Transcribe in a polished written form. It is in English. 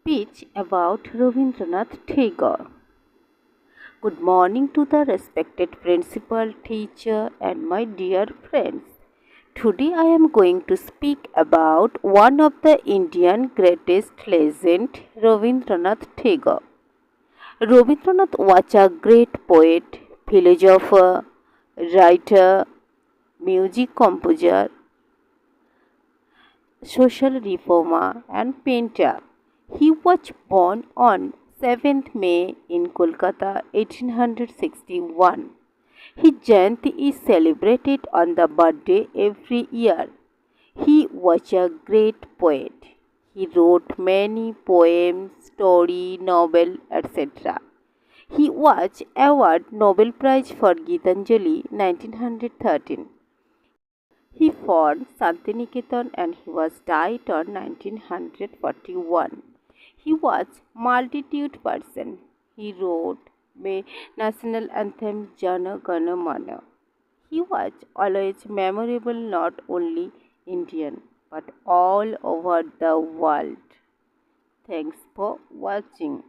speech about Rabindranath Tagore. Good morning to the respected principal, teacher, and my dear friends. Today I am going to speak about one of the Indian greatest legend, Rabindranath Tagore. Rabindranath was a great poet, philosopher, writer, music composer, social reformer, and painter. He was born on 7th May in Kolkata 1861. His Jayanti is celebrated on the birthday every year. He was a great poet. He wrote many poems, story, novel, etc. He was awarded Nobel Prize for Gitanjali 1913. He founded Santiniketan and he was died on 1941. He was multitude person. He wrote national anthem Jana Gana Mana. He was always memorable not only Indian but all over the world. Thanks for watching.